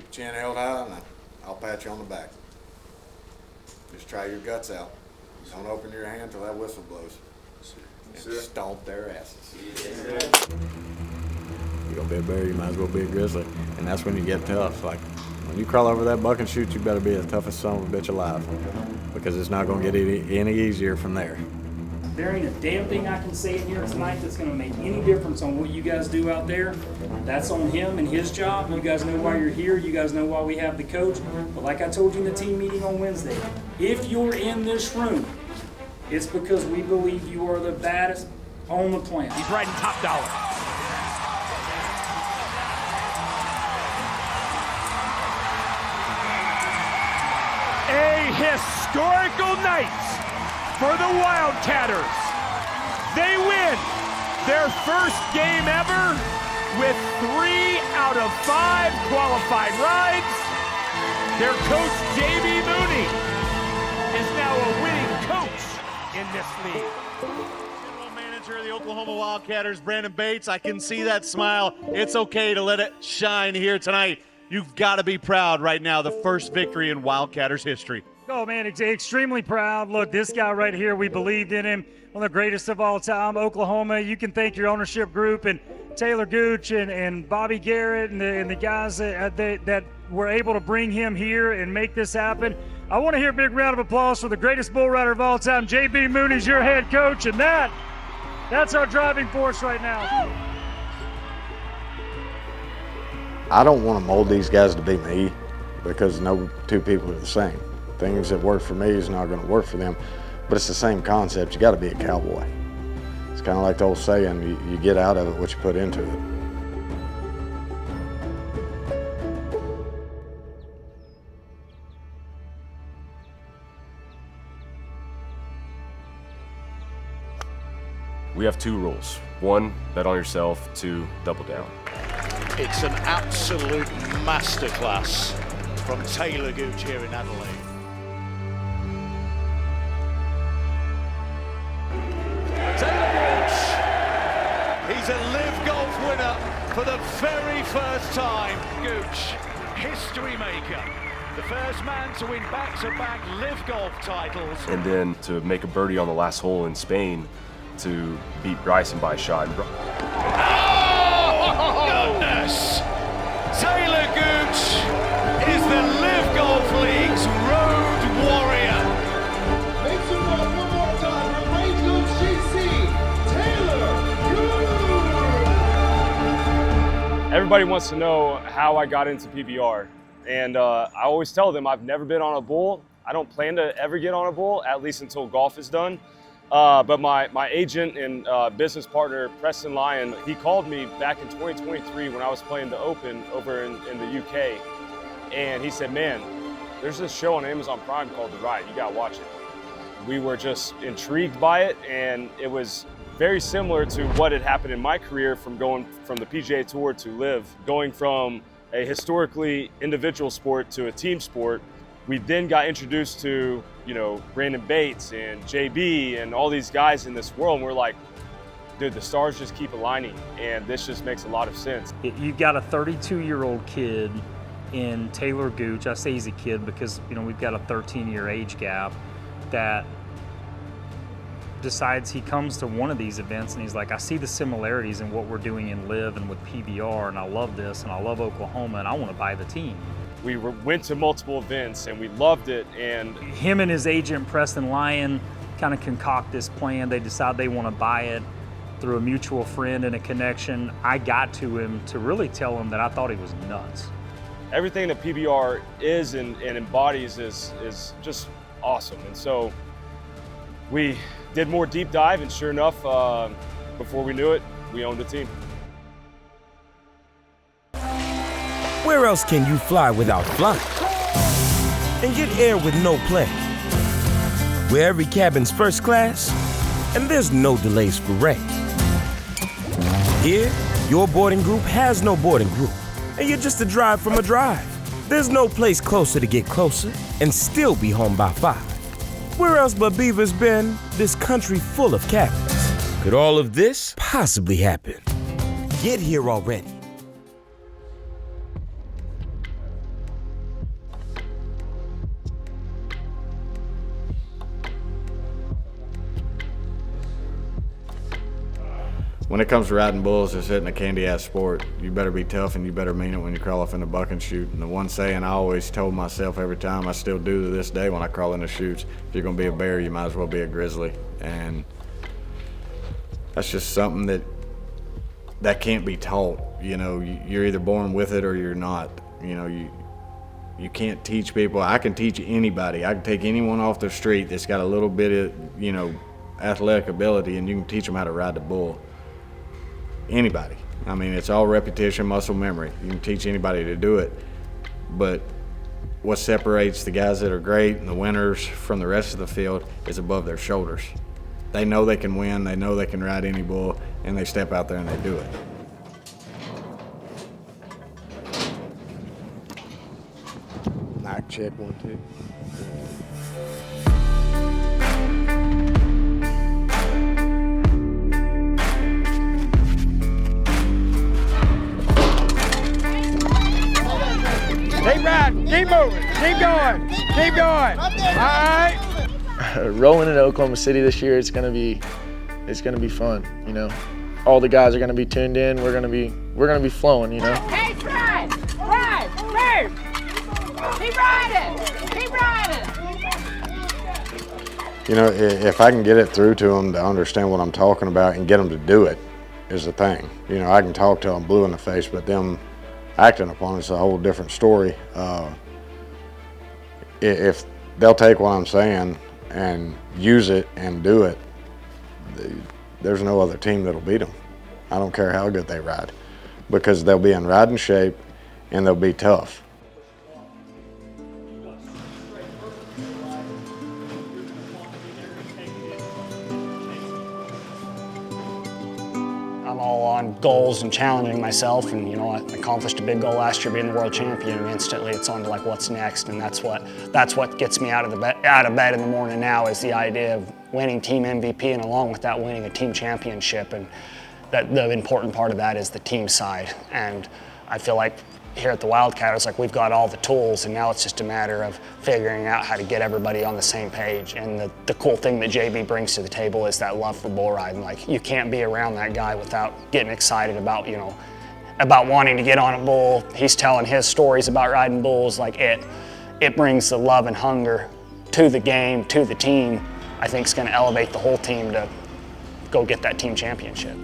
your chin held high, and I'll pat you on the back. Just try your guts out. Don't open your hand till that whistle blows. And stomp their asses. You're gonna be a bear, you might as well be a grizzly. And that's when you get tough. Like, when you crawl over that buck and shoot, you better be the toughest son of a bitch alive. Because it's not gonna get any easier from there. There ain't a damn thing I can say in here tonight that's gonna make any difference on what you guys do out there. That's on him and his job. You guys know why you're here. You guys know why we have the coach. But like I told you in the team meeting on Wednesday, if you're in this room, it's because we believe you are the baddest on the planet. He's riding top dollar. A historical night for the Wildcatters. They win their first game ever with 3 out of 5 qualified rides. Their coach, JB Mauney, is now a winning coach in this league. General manager of the Oklahoma Wildcatters, Brandon Bates, I can see that smile. It's okay to let it shine here tonight. You've got to be proud right now, the first victory in Wildcatters history. Oh, man, extremely proud. Look, this guy right here, we believed in him. One of the greatest of all time, Oklahoma. You can thank your ownership group and Talor Gooch and Bobby Garrett and the guys that were able to bring him here and make this happen. I want to hear a big round of applause for the greatest bull rider of all time. JB Mauney's your head coach, and that's our driving force right now. I don't want to mold these guys to be me, because no two people are the same. Things that work for me is not going to work for them, but it's the same concept. You got to be a cowboy. It's kind of like the old saying, you get out of it what you put into it. We have 2 rules. 1, bet on yourself. 2, double down. It's an absolute masterclass from Talor Gooch here in Adelaide. Talor Gooch, he's a LIV Golf winner for the very first time. Gooch, history maker, the first man to win back-to-back LIV Golf titles. And then to make a birdie on the last hole in Spain to beat Bryson by a shot. Oh, goodness! Talor Gooch is the LIV Golf League's road warrior. Make some noise one more time for Great Gooch GC, Talor Gooch! Everybody wants to know how I got into PBR. And I always tell them I've never been on a bull. I don't plan to ever get on a bull, at least until golf is done. But my agent and business partner, Preston Lyon, he called me back in 2023 when I was playing the Open over in the UK. And he said, man, there's this show on Amazon Prime called The Ride. You gotta watch it. We were just intrigued by it, and it was very similar to what had happened in my career from going from the PGA Tour to LIV, going from a historically individual sport to a team sport. We then got introduced to, Brandon Bates and JB and all these guys in this world. And we're like, dude, the stars just keep aligning, and this just makes a lot of sense. You've got a 32-year-old kid in Talor Gooch. I say he's a kid because, we've got a 13-year age gap, that decides he comes to one of these events and he's like, I see the similarities in what we're doing in LIV and with PBR, and I love this, and I love Oklahoma, and I want to buy the team. We went to multiple events and we loved it. And him and his agent, Preston Lyon, kind of concoct this plan. They decide they want to buy it through a mutual friend and a connection. I got to him to really tell him that I thought he was nuts. Everything that PBR is and embodies is just awesome. And so we did more deep dive, and sure enough, before we knew it, we owned the team. Where else can you fly without flying? And get air with no play. Where every cabin's first class, and there's no delays for rent. Here, your boarding group has no boarding group, and you're just a drive from a drive. There's no place closer to get closer and still be home by 5. Where else but Beavers been, this country full of cabins? Could all of this possibly happen? Get here already. when it comes to riding bulls, it's hitting a candy-ass sport. You better be tough and you better mean it when you crawl off in the buck and shoot. And the one saying I always told myself every time, I still do to this day when I crawl in the chutes, if you're gonna be a bear, you might as well be a grizzly. And that's just something that can't be taught. You know, you're either born with it or you're not. You know, you can't teach people. I can teach anybody. I can take anyone off the street that's got a little bit of, you know, athletic ability, and you can teach them how to ride the bull. Anybody. I mean, it's all repetition, muscle memory. You can teach anybody to do it. But what separates the guys that are great and the winners from the rest of the field is above their shoulders. They know they can win, they know they can ride any bull, and they step out there and they do it. Mic check 1, 2. Keep riding, keep moving, keep going, keep going. All right. Rolling into Oklahoma City this year, it's gonna be fun. You know, all the guys are gonna be tuned in. We're gonna be flowing. You know. Hey, ride, move, keep riding, keep riding. You know, if I can get it through to them to understand what I'm talking about and get them to do it is the thing. You know, I can talk till I'm blue in the face, but them acting upon it's a whole different story. If they'll take what I'm saying and use it and do it, there's no other team that'll beat them. I don't care how good they ride, because they'll be in riding shape and they'll be tough. I'm all on goals and challenging myself, and you know, I accomplished a big goal last year being the world champion, and instantly it's on to like what's next, and that's what gets me out of bed in the morning now, is the idea of winning team MVP, and along with that winning a team championship, and that the important part of that is the team side. And I feel like here at the Wildcatters, like we've got all the tools, and now it's just a matter of figuring out how to get everybody on the same page. And the cool thing that JB brings to the table is that love for bull riding. Like, you can't be around that guy without getting excited about, you know, about wanting to get on a bull. He's telling his stories about riding bulls. Like, it brings the love and hunger to the game, to the team. I think it's going to elevate the whole team to go get that team championship.